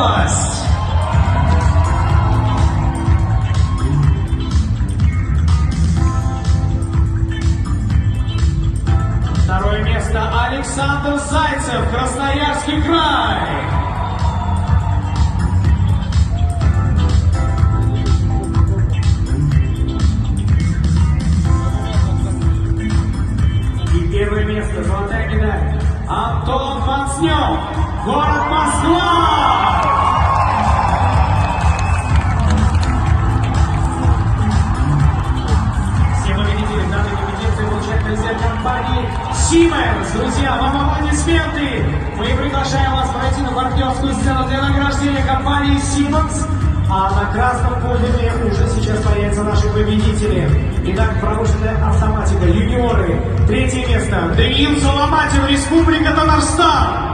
область. Второе место Александр Зайцев, Красноярский край. И первое место, золотая медаль, Антон Манснев, город Москва. Все победители данной компетенции получают призы компании Siemens. Друзья, вам аплодисменты! Мы приглашаем вас пройти на партнерскую сцену для награждения компании Siemens. А на красном подиуме уже сейчас появятся наши победители. Итак, промышленная автоматика, юниоры. Третье место. Даниил Соломатин, Республика Татарстан.